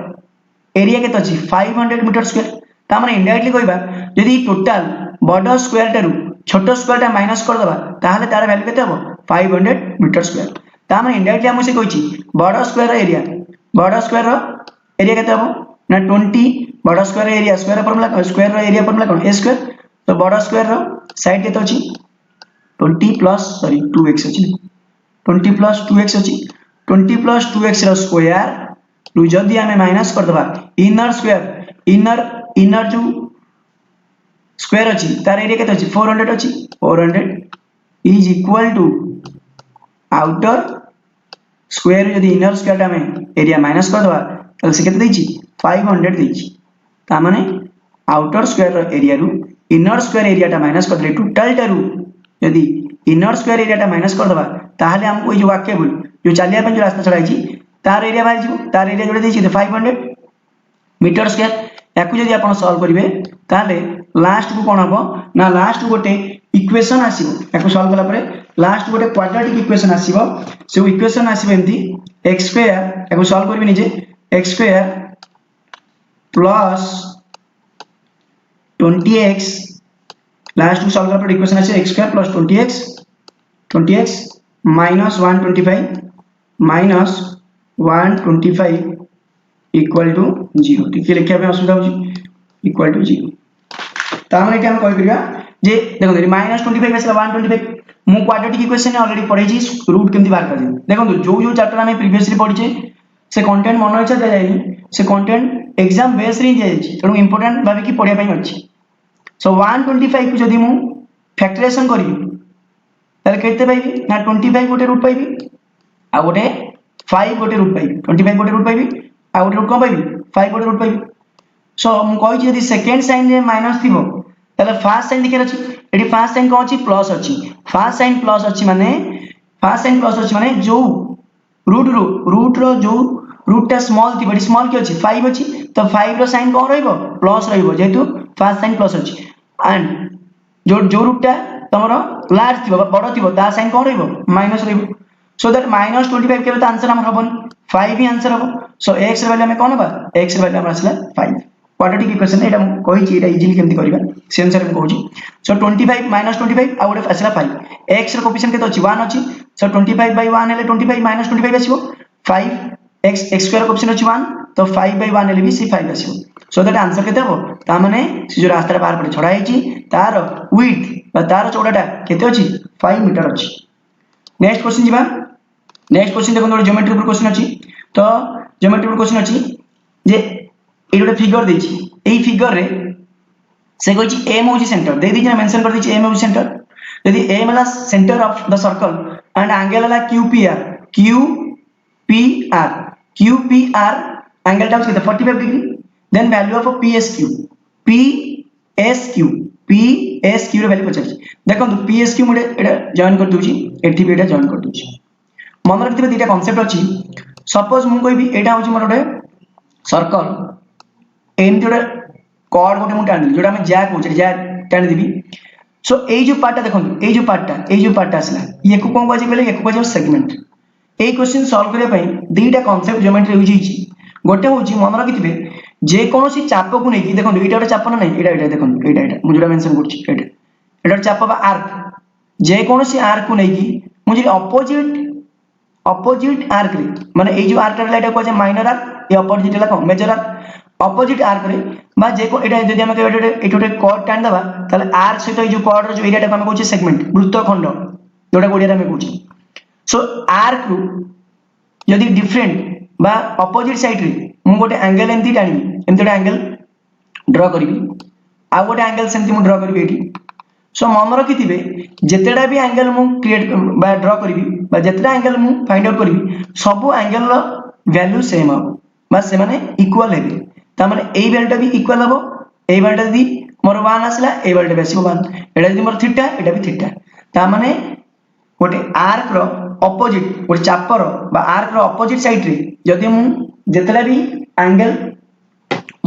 एरिया केते अछि 500 मीटर स्क्वायर ता माने इनडायरेक्टली कहबा यदि टोटल बड़ स्क्वायर टारु छोटो स्क्वायर टा माइनस कर दबा ताहले तार वैल्यू केते हबो 500 मीटर स्क्वायर ता माने इनडायरेक्टली हम से कहिछि बड़ स्क्वायर रो एरिया केते हबो ना 20 बड़ square area square formula square रो एरिया फॉर्मूला कोन a स्क्वायर तो बड़ स्क्वायर रो साइड केते अछि 20 प्लस 2x अछि 20 प्लस 2x अछि 20 plus 2x row square to जदी हमें माइनस कर दबा इनर स्क्वायर इनर जो स्क्वायर अछि तार एरिया केते अछि 400 अछि 400 is equal to outer square यदि इनर स्क्वायर टा में एरिया माइनस कर दबा तले से केते दैछि 500 दैछि ता माने आउटर स्क्वायर रो एरिया रु इनर स्क्वायर एरिया माइनस कर टोटाल टारू यदि इनर स्क्वायर एरिया माइनस कर दबा ताहले हमको ये जो वाक्यबल जो चलिया जो रास्ता छड़ाई तार एरिया बाहर जीव तार एरिया जोड़े देछि 500 मीटर स्क्वायर याकू जदि आपण सॉल्व करिवे ताहले लास्ट को कोन हबो ना लास्ट गोटे इक्वेशन आसीबो याकू सॉल्व कला परे लास्ट गोटे क्वाड्रेटिक इक्वेशन आसीबो से इक्वेशन आसीबो एम्ति x स्क्वायर याकू सॉल्व करबी निजे x square plus 20x last को सॉल्व कला परे इक्वेशन आसी x square plus 20x minus 125 minus 125 equal to 0 टिके लिखिया पे असुविधा होची इक्वल टू 0 तामने के हम कहि करिया जे देखो माइनस 25 आसला 125 मु क्वाड्रेटिक इक्वेशन ऑलरेडी पढ़ै छी रूट केमति बाहर कर दे देखो जो जो चैप्टर हमें प्रीवियसली पढ़ी छे से कंटेंट मन इच्छा दे जाई से कंटेंट एग्जाम बेस रे दे जाई तणु इंपोर्टेंट भाबी की पढ़िया पई अछि सो 125 को जदी मु फैक्टराइजेशन करी ताले केते पाइबी ना 25 गोटे रूट पाइबी आ गोटे 5 गोटे रूट पाइबी 25 गोटे रूट पाइबी आ गोटे रूट कोन पाइबी 5 गोटे रूट पाइबी सो मु कहि छी यदि सेकंड साइन रे माइनस थिबो ताले फर्स्ट साइन दिखे अछि एडी फर्स्ट साइन कोन अछि प्लस अछि फर्स्ट साइन प्लस अछि माने जो रूट रो जो रूट टा स्मॉल थी बड़ी स्मॉल के अछि 5 अछि तो 5 रो साइन कोन रहइबो प्लस रहइबो जेतु फर्स्ट साइन प्लस अछि एंड जो रूट टा तमरो लार्ज थिबो बड़ थिबो ता साइन कोन रहइबो माइनस रहइबो सो दैट माइनस 25 केबे त आंसर हमर हबन 5 ही आंसर हबो सो x रे वैल्यू हमें कोन बा x रे वैल्यू हमर आसला 5 क्वाड्रेटिक इक्वेशन एटा हम कहि छी एटा इजीली केमति करबा से अनुसार हम कहू छी सो 25 माइनस 25 आ गोटे आसला 5 x रे कोएफिशिएंट केते अछि 1 अछि सो 25 बाय 1 हेले 25 माइनस 25 आसीबो 5 x स्क्वायर कोएफिशिएंट अछि 1 तो 5 बाय 1 हेले भी से 5 आसीबो सो दैट आंसर केते हबो ता माने से जो रास्ता बाहर पड़े छडा हेची तार विड्थ बा तार चौड़ाटा केते अछि 5 मीटर अछि नेक्स्ट क्वेश्चन जीवा नेक्स्ट क्वेश्चन देखो ज्योमेट्री पर क्वेश्चन अछि तो ज्योमेट्री पर क्वेश्चन अछि जे ए गोटे फिगर देछि एई फिगर रे से कहछि m होछि सेंटर दे दिछि ना मेंशन कर दिछि m होछि सेंटर यदि m हला centre of the circle and angle हला qpr एंगल टा होछि 45 degree then value of psq रे वैल्यू पचाछि देखो psq मुडे एटा जॉइन कर दोछि एठी भी एटा जॉइन कर दोछि मन रखिबे दुटा कांसेप्ट अछि सपोज मु कहबी एटा होछि मोर गोटे सर्कल एम जोड़ा कॉर्ड गोटे मु टाणी जोड़ा हम जैक होछि जैक टाणी देबी सो एई जो पार्टटा देखो एई जो पार्टटा आसला ये को कोन कहछि बेले एको कहछि सेगमेंट एई क्वेश्चन सॉल्व करे पई दुटा कांसेप्ट ज्योमेट्री यूज हिछि गोटे होछि मन रखिबे जे कोनोसी चाप को नै कि देखो एटा गोटे चाप नै एटा देखो एटा मु जोड़ा मेंशन करछि एटा चाप बा आर्क जे कोनोसी आर्क को नै कि मु जे अपोजिट आर्क रे माने ए जो आर्क रे एटा को जे माइनर आर्क ए अपोजिट ला को मेजर आर्क अपोजिट आर्क रे बा जे को एटा जदी हम कहबे एटा कॉर्ड टान दबा ताले आर्क सहित ए जो कॉर्ड रो जो एरिया टा हम कहू सेगमेंट वृत्तखंड जोटा कोडिया रे हम कहू सो आर्क रू यदि डिफरेंट बा अपोजिट साइड रे मु गोटे एंगल एमती टाणी एमती एंगल ड्रा करबी आ गोटे एंगल सेमती मु ड्रा करबी एठी सो मन रखिथिबे जेतेडा भी एंगल मु क्रिएट बा ड्रा करबी बा जेतेडा एंगल मु फाइंड आउट करबी सब एंगल रो वैल्यू सेम हो बा से माने इक्वल हेबे ता माने ए वैल्यूटा भी इक्वल हबो ए वैल्यूटा दी मोर 1 आसला ए वैल्यूटा बेसी 1 एटा दी मोर थीटा एटा भी थीटा ता माने गोटे आर्क रो ऑपोजिट गोटे चापर बा आर्क रो ऑपोजिट साइड रे जदी मु जेतेडा भी एंगल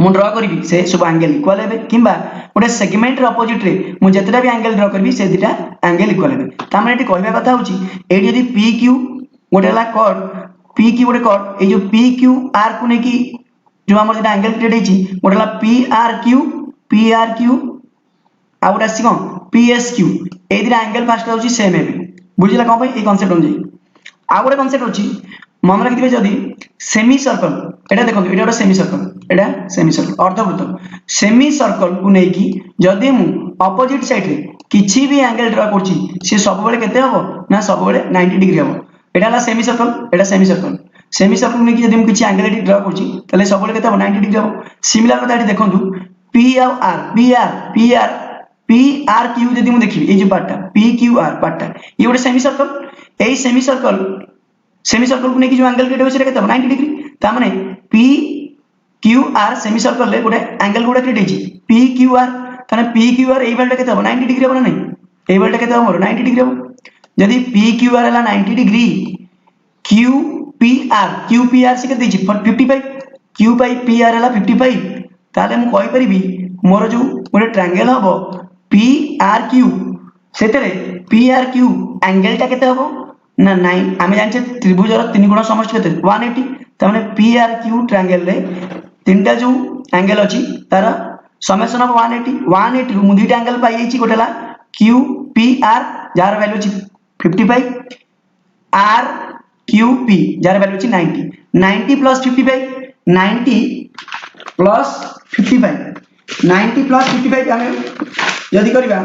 मु ड्रा करबी से सब एंगल इक्वल हेबे किबा गोटे सेगमेंट रे ऑपोजिट रे मु जेतेडा भी एंगल ड्रा करबी से दिटा एंगल इक्वल हेबे ता माने एटी कहबा कथा होची एटी यदि pq गोटे ला कॉर्ड pq गोटे कॉर्ड ए जो pq r को ने की जो हमर जेटा एंगल क्रिएट हेची गोटे ला prq आ गोटे आसी कोन psq ए दिटा एंगल फास्ट होची सेम हेबे बुझिला कोन भाई ए कांसेप्ट होई आ गोटे कांसेप्ट होची मन रखिबे जदी सेमी सर्कल एटा देखो एटा गोटे सेमी सर्कल अर्धवृत्त सेमी सर्कल को नै की जदी मु ऑपोजिट साइड रे किछि भी एंगल ड्रा करछि से सब बेले केते हबो ना सब बेले 90 डिग्री हबो एटा ला सेमी सर्कल नै की जदी मु किछि एंगल ड्रा करछि तले सब बेले केते हबो 90 डिग्री हबो सिमिलर कथा एटी देखंतु p और r q जदी मु देखिबी ए जे पार्टटा p q r पार्टटा ये गोटे सेमी सर्कल को नै की जो एंगल क्रिएट होय से केते 90 डिग्री ता माने p q r semi circle रे गोटे एंगल गोटे क्रिएट हेची p q r ताने P Q are AE value केते हो 90 डिग्री हो ना नहीं एई वैल्यू केते हो मोर 90 डिग्री हो यदि पी क्यू आर हला 90 डिग्री क्यू पी आर से केते दैछि 55 क्यू बाय पी आर हला 55 ताले मु कहि परिबी मोर जो गोटे ट्रायंगल हबो पी आर क्यू सेतरे पी आर क्यू एंगल टा केते हबो ना 9 आमे जानछे त्रिभुजर तीन गुण समष्टि केते 180 ताने पी आर क्यू ट्रायंगल रे तीनटा जो एंगल अछि तार समेशन ऑफ 180 रु मु दुईटा एंगल पाई जाइछि गोटेला क्यू पी आर जार वैल्यू अछि 55 आर क्यू पी जार वैल्यू अछि 90 प्लस 55 90 प्लस 55 90 प्लस 55 आमे यदि करबा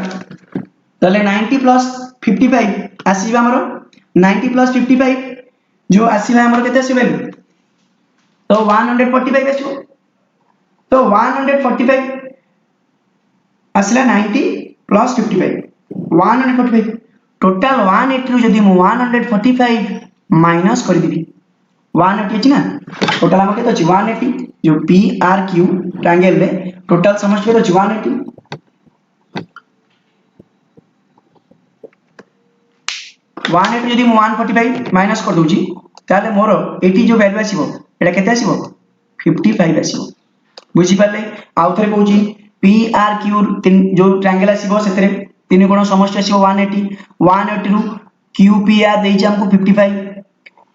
तले 90 प्लस 55 आसीबा हमर 90 प्लस 55 जो आसीबा हमर केते आसी वैल्यू तो 145 आसीबो तो 145 आसला 90 प्लस 55 145 टोटल 180 रु जदी मु 145 माइनस कर देबी 180 अछि ना टोटल हमर केते अछि 180 जो पी आर क्यू ट्रायंगल रे टोटल समष्टि केते अछि 180 180 जदी मु 145 माइनस कर दोछि ताले मोर एटी जो वैल्यू आसीबो एटा केते आसीबो 55 आसीबो बुझी पाले आउ थरे कहूछि पी आर क्यू जो ट्रायंगल आसीबो सेतरे तीन गुण समष्टि आसीबो 180 रु क्यू पी आर देछि हमको 55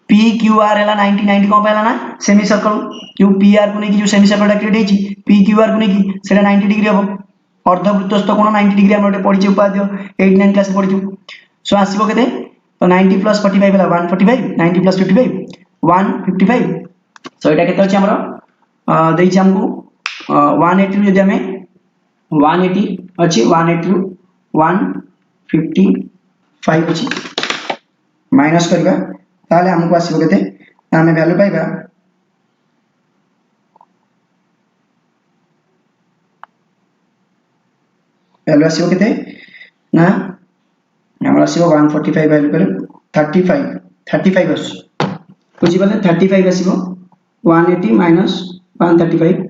पी क्यू आर हला 90 कोन पहला ना semicircle Q P R को नै जो सेमी सर्कल क्रिएट हेछि पी क्यू आर को नै सेटा 90 डिग्री हबो अर्धवृत्तस्थ कोण 90 डिग्री हम पढिछु उपाध्याय 8 9 क्लास पढिछु सो आसीबो केते तो 90 प्लस 45 वाला 145 90 प्लस 55 155 सो एटा केते अछि हमरो देछि हमको 180 जदि हमें 180 अछि 180 रु 155 अछि माइनस करबा ताले हमको आसीबो केते हमें वैल्यू पाइबा वैल्यू आसीबो केते ना हमरा आसीबो 145 वैल्यू पर 35 आसी बुझी पाले 35 आसीबो 180 माइनस 135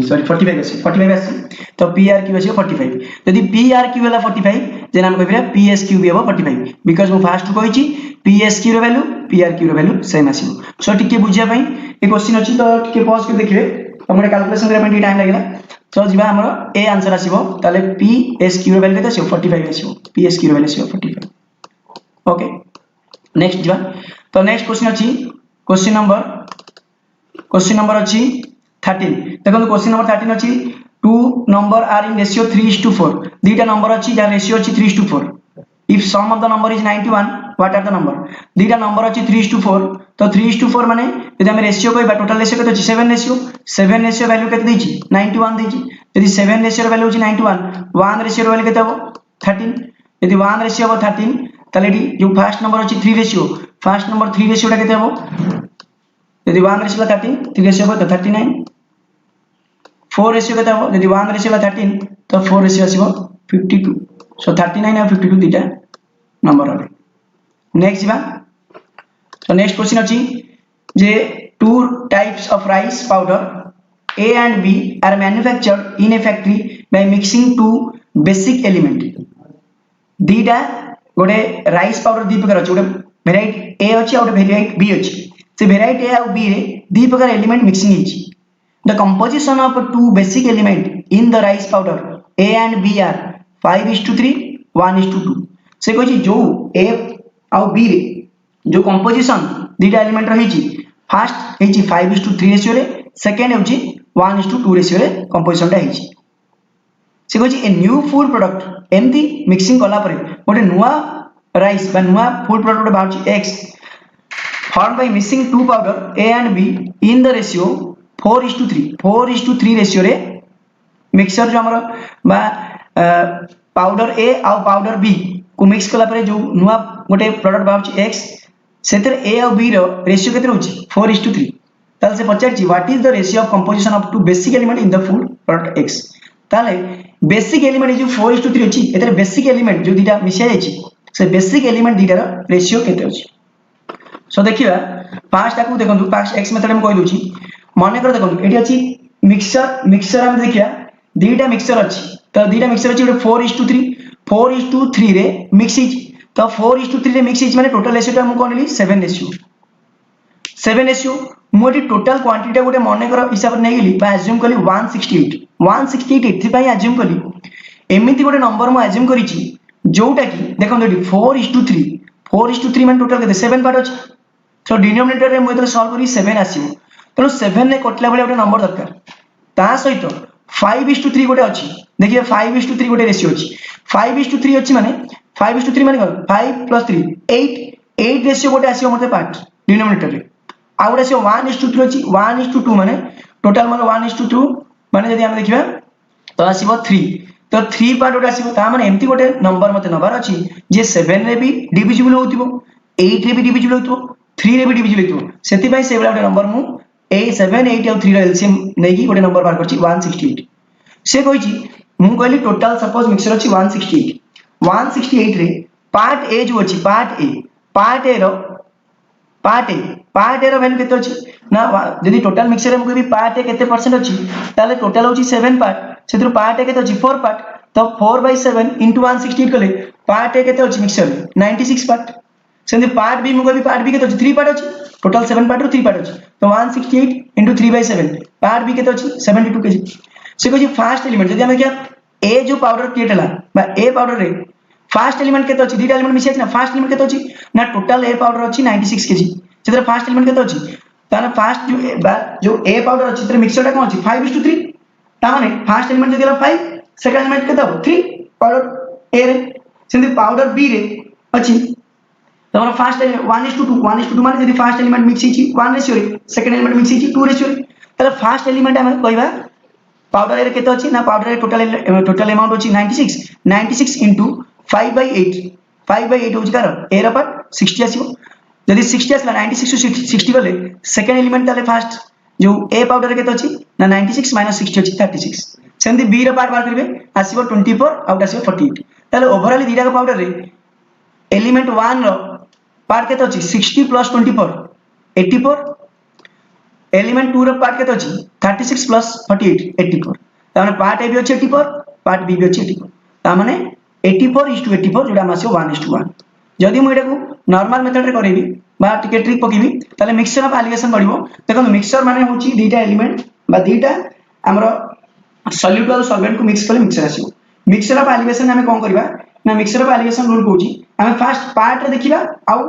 सॉरी 45 आसी तो पी आर क्यू आसीबो 45 यदि पी आर क्यू वाला 45 जेना हम कहबिरा पी एस क्यू भी हबो 45 बिकॉज़ मु fast कहिछि P S Q rho value P R Q rho value same आसीबो सो टिके बुझिया पई ए क्वेश्चन अछि तो टिके पॉज कर देखिबे हमरे कैलकुलेशन करे पई टाइम लागला तो जीवा हमरो ए आंसर आसीबो ताले P S Q rho value केते आसीबो 45 आसीबो P S Q rho value आसीबो 45 okay next जीवा तो नेक्स्ट क्वेश्चन अछि क्वेश्चन नंबर अछि 13 देखो क्वेश्चन नंबर 13 अछि two number are in ratio 3:4 दीटा number अछि जार रेशियो अछि 3:4 if sum of the number is 91 what are the number दीटा number अछि 3:4 तो 3:4 माने यदि हम रेशियो कहबा टोटल रेशियो केते अछि 7 रेशियो वैल्यू केते दैछि 91 दैछि यदि 7 रेशियो वैल्यू अछि 91 1 रेशियो वैल्यू केते हो 13 यदि 1 रेशियो हो 13 तले जो फर्स्ट नंबर अछि 3 रेशियो फर्स्ट नंबर 3 रेशियो टा केते हो यदि 1 रेशियो 13 3 रेशियो हो तो 39 4 रेशियो केते हो यदि 1 रेशियो 13 तो 4 रेशियो आसीबो 52 सो 39 और 52 दीटा नंबर हबे नेक्स्ट बा तो नेक्स्ट क्वेश्चन अछि जे two types of rice powder A and B are manufactured in a factory by mixing two basic element दीटा गोटे राइस पाउडर दी प्रकार अछि गोटे वेराइटी A अछि और वेराइटी B अछि से वेराइटी A और B रे दी प्रकार एलिमेंट मिक्सिंग हिची The composition of two basic elements in the rice powder A and B are 5:3, 1:2. से कहि जो A और B रे जो composition दीटा एलिमेंट रही छी फर्स्ट हेची 5:3 रेशियो रे सेकंड हेची 1:2 रेशियो रे composition टा हेची से कहि ए न्यू फूड प्रोडक्ट एमती मिक्सिंग कला परे गोटे नुवा राइस बा नुवा फूड प्रोडक्ट बाउची X formed by mixing two powder A and B in the ratio 4:3 ratio रे मिक्सचर जो हमर बा पाउडर ए और पाउडर बी को मिक्स कला परे जो नुवा गोटे प्रोडक्ट बाउची X सेतर ए और बी रो रेशियो केते रहउची 4:3 ताले से पचारची what is the ratio of composition of two basic element in the food product X ताले बेसिक एलिमेंट जो 4:3 अछि एतर बेसिक एलिमेंट जो दीटा मिसिया जायछि से बेसिक एलिमेंट दीटा रो रेशियो केते अछि सो देखिबा फर्स्ट ताकू देखंतु फर्स्ट X मेथड हम कहि दोछि माने कर देखो एटी अछि मिक्सचर हम देखिया दीटा मिक्सचर अच्छी तो दीटा मिक्सचर अच्छी गोटे 4:3 रे मिक्स हिच तो 4:3 रे मिक्स हिच माने टोटल रेशियो मु कोन ली 7 रेशियो मुझे टोटाल क्वांटिटी गोटे मन कर हिसाब से नहीं आज्यूम कली 168 एथपाई आज्यूम कली एमती गोटे नंबर मुझे आज्यूम करी जोटा कि देखो 4:3 मान टोटाल के 7 पार्ट अच्छे तो डिनोमिनेटर में मुझे सॉल्व करी 7 आसो तेणु 7 रे कटला भाई गोटे नंबर दरकार ता सहित 5:3 गोटे अच्छी देखिए 5:3 गोटे रेशियो अच्छी 5:3 अच्छी माने 5:3 माने 5 + 3 8 रेशियो गोटे आसो मतलब पार्ट डिनोमिनेटर में आउ गोटे आसो 1:2 अच्छी 1:2 माने टोटाल मतलब 1:2 माने यदि हम देखिबा तो आसीबो 3 तो 3 पार्ट गोटे आसीबो ता माने एम्ति गोटे नंबर मते नंबर अछि जे 7 रे भी डिविजिबल होतिबो 8 रे भी डिविजिबल होतिबो 3 रे भी डिविजिबल होतिबो सेति पई से गोटे नंबर मु 7 8 और 3 रो एलसीएम नै कि गोटे नंबर बार करछि 168 से कहिछि मु कहली टोटल सपोज मिक्सचर अछि 168 रे पार्ट ए जो अछि पार्ट ए रो वैल्यू केते अछि ना यदि टोटल मिक्सचर हम कहबी पार्ट ए केते परसेंट अछि ताले टोटल होछि 7 पार्ट सेतिर पार्ट ए केते अछि 4 पार्ट तो 4/7 * 168 कले पार्ट ए केते अछि मिक्सचर 96 पार्ट सेंति पार्ट बी मु कहबी पार्ट बी केते अछि 3 पार्ट अछि टोटल 7 पार्ट रो 3 पार्ट अछि तो 168 * 3/7 पार्ट बी केते अछि 72 केजी से कहछि फर्स्ट एलिमेंट यदि हम क्या ए जो पाउडर क्रिएट हला बा ए पाउडर रे फर्स्ट एलिमेंट केते अछि दीटा एलिमेंट मिसि अछि ना फर्स्ट एलिमेंट केते अछि ना टोटल ए पाउडर अछि 96 केजी सेतिर फर्स्ट एलिमेंट केते अछि ताने फर्स्ट जो ए पाउडर अछि तेरे मिक्सचर टा कोन अछि 5:3 ताने फर्स्ट एलिमेंट जदि 5 सेकंड एलिमेंट केते हो 3 पाउडर ए रे सेंति पाउडर बी रे अछि तमरा फर्स्ट एलिमेंट 1:2 माने यदि फर्स्ट एलिमेंट मिक्स हिची 1 रेशियो रे सेकंड एलिमेंट मिक्स हिची 2 रेशियो रे तले फर्स्ट एलिमेंट हम कहबा पाउडर ए रे केते अछि ना पाउडर ए टोटल अमाउंट अछि 96 into 5/8 5/8 होछि कार ए रा पार्ट 60 आसीबो यदि 60 आसला 96 टू 60 गले सेकंड एलिमेंट ताले फर्स्ट जो ए पाउडर रे केते अछि ना 96 - 60 अछि 36 सेंति बी रा पार्ट बार करबे आसीबो 24 आउट आसीबो 48 ताले ओवरऑल दीटा का पाउडर रे एलिमेंट 1 रो पार्ट केते अछि 60 + 24 84 एलिमेंट 2 रो पार्ट केते अछि 36 + 48 84 ता माने पार्ट ए भी अछि 84 पार्ट बी भी अछि 84 ता माने 84:84 जोडा मासियो 1:1 जदि मु एटा को नॉर्मल मेथड रे करेबी बा टिके ट्रिक पकेबी ताले मिक्सचर ऑफ एलिगेशन बढ़िबो देखो मिक्सचर माने होछि दीटा एलिमेंट बा दीटा हमरो सॉल्यूट और सॉल्वेंट को मिक्स करले मिक्सचर आसीबो मिक्सचर ऑफ एलिगेशन हमें कोन करबा ना मिक्सचर ऑफ एलिगेशन रूल कहूछि हमें फर्स्ट पार्ट रे देखिबा आउ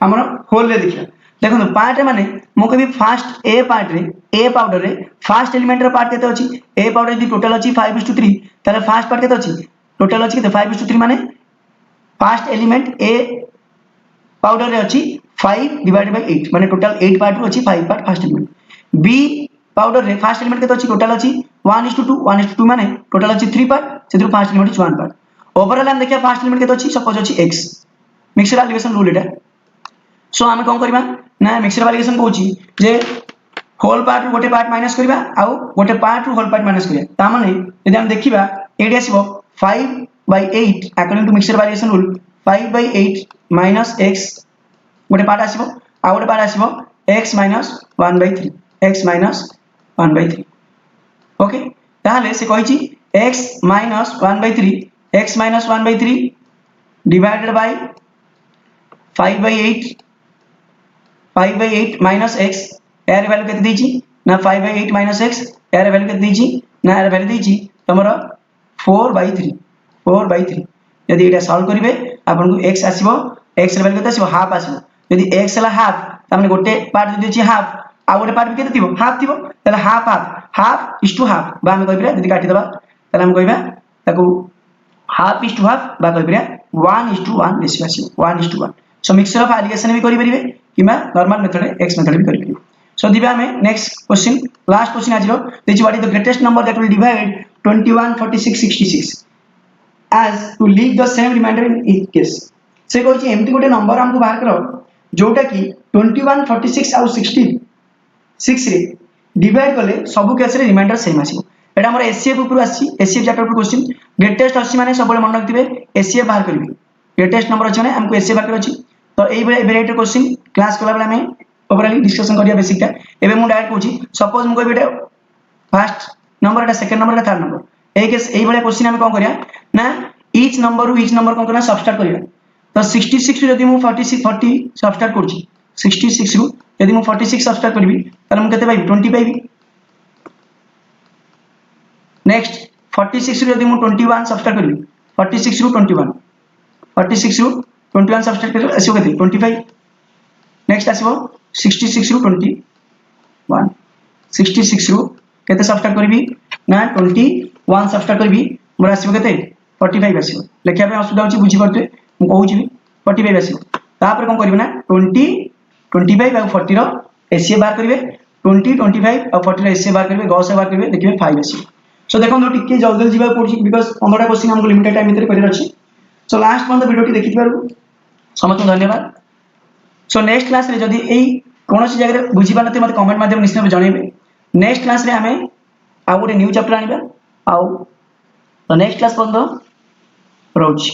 हमरो होल रे देखिबा देखो पार्ट माने मु कहबी फर्स्ट ए पार्ट रे ए पाउडर रे फर्स्ट एलिमेंट रे पार्ट केते अछि ए पाउडर दी टोटल अछि 5:3 ताले फर्स्ट पार्ट केते अछि टोटल अछि केते 5:3 माने फर्स्ट एलिमेंट ए पाउडर रे अछि 5/8 माने टोटल 8 पार्ट रो अछि 5 part first element B powder रे फर्स्ट एलिमेंट केते अछि टोटल अछि 1:2 माने टोटल अछि 3 पार्ट सेतिर फर्स्ट एलिमेंट अछि 1 पार्ट ओवरऑल हम देखिया फर्स्ट एलिमेंट केते अछि सपोज अछि x मिक्सचर एलिगेशन रूल एटा सो हमें कोन करबा ना मिक्सचर एलिगेशन कहूछि जे होल पार्ट रो गोटे पार्ट माइनस करबा आउ गोटे पार्ट रो होल पार्ट माइनस करबा ता माने यदि हम देखिबा एडी आसीबो 5/8 according to mixture alligation rule 5/8 - x गोटे पार्ट आसीबो आ गोटे पार्ट आसीबो x - 1/3 x - 1/3 ओके ताले से कहिछि x - 1/3 x - 1/3 divided by 5/8 minus x यार वैल्यू केते दीची ना 5/8 - x यार वैल्यू केते दीची ना यार वैल्यू दीची तमरो 4/3 यदि एटा सॉल्व करिवे आपन को x आसीबो x रे वैल्यू केते आसीबो हाफ आसीबो यदि x हला हाफ त माने गोटे पार्ट जदि अछि हाफ आ गोटे पार्ट केते थिबो हाफ थिबो तले हाफ इस टू हाफ बा हम कहिबरा यदि काटी दबा तले हम कहिबा ताको हाफ इस टू हाफ बा कहिबरा 1:1 रेशियो आसीबो 1:1 सो मिक्सचर ऑफ एलिगेशन भी करि परिबे किमा नॉर्मल मेथड x मेथड भी करि परिबे सो दिबा हमें नेक्स्ट क्वेश्चन लास्ट क्वेश्चन आजिरो this what is the greatest number that will divide 21 46 66 as to leave the same remainder in each case से कहछि एमती गोटे नंबर हमको बाहर करो जोटा कि 21 46 और 66 रे डिवाइड करले सब केस रे रिमाइंडर सेम आसीबो एटा हमर एससीएफ ऊपर आसी एससीएफ चैप्टर ऊपर क्वेश्चन ग्रेटेस्ट आसी माने सब मन रखिबे एससीएफ बाहर करबी ग्रेटेस्ट नंबर अछि माने हमको एससीएफ बाहर अछि तो एई वेराइटी क्वेश्चन क्लास कला बेला में ओवरऑल डिस्कशन करिया बेसिक टा एबे मु डायरेक्ट कहूची सपोज मु कहबी एटा फर्स्ट नंबर एटा सेकंड नंबर एटा थर्ड नंबर एई भलिया क्वेश्चन हम कोन करिया ना ईच नंबर कोन करना सबट्रैक्ट करिया तो 66 रु यदि मु 40 सबट्रैक्ट करछि 66 रु यदि मु 46 सबट्रैक्ट करबी ताले मु केते पाइबी 20 पाइबी नेक्स्ट 46 रु यदि मु 21 सबट्रैक्ट करबी 46 रु 21 सबट्रैक्ट कर आसीबो केते 25 नेक्स्ट आसीबो 66 रु 21 66 रु केते सबट्रैक्ट करबी ना 21 सबट्रैक्ट करबी मोर आसीबो केते 45 आसीबो लेखिया पे असुविधा होची बुझी परते मु कहूची 45 आसीबो तापर कोन करबी ना 20 25 और 40 रो एसीए बार करिवे 20 25 और 40 रो एसीए बार करिवे गॉस बार करिवे देखिबे 5 आसीबो सो देखो टिके जल्दी जल्दी जीवा पड़छि बिकॉज़ 15टा क्वेश्चन हमको लिमिटेड टाइम भीतर करिर अछि सो लास्ट मंथ वीडियो टी देखिथिबारु समस्त धन्यवाद सो नेक्स्ट क्लास रे जदी एई कोनोसी जगह रे बुझी पानते मते कमेंट माध्यम निश्चय जणेबे नेक्स्ट क्लास रे हमें आ गोटे न्यू चैप्टर आनिबा आउ तो नेक्स्ट क्लास बंद रोज।